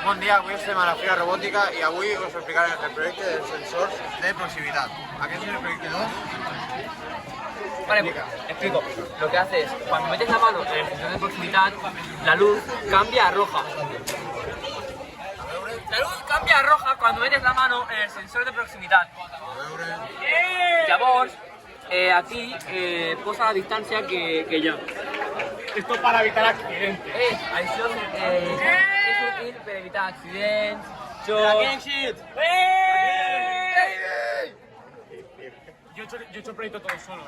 Bon dia, avui estem a la Fira Robòtica i avui us explicarem el projecte dels sensors de proximitat. Aquest es el proyecto 2. Vale, explico. Lo que hace es, cuando metes la mano en el sensor de proximidad, la luz cambia a roja. La luz cambia a roja cuando metes la mano en el sensor de proximidad. Llavors, aquí posa la distancia que ya. Esto para evitar accidentes. Això és útil per evitar accidents, xocs... Yo he hecho el proyecto todo solo,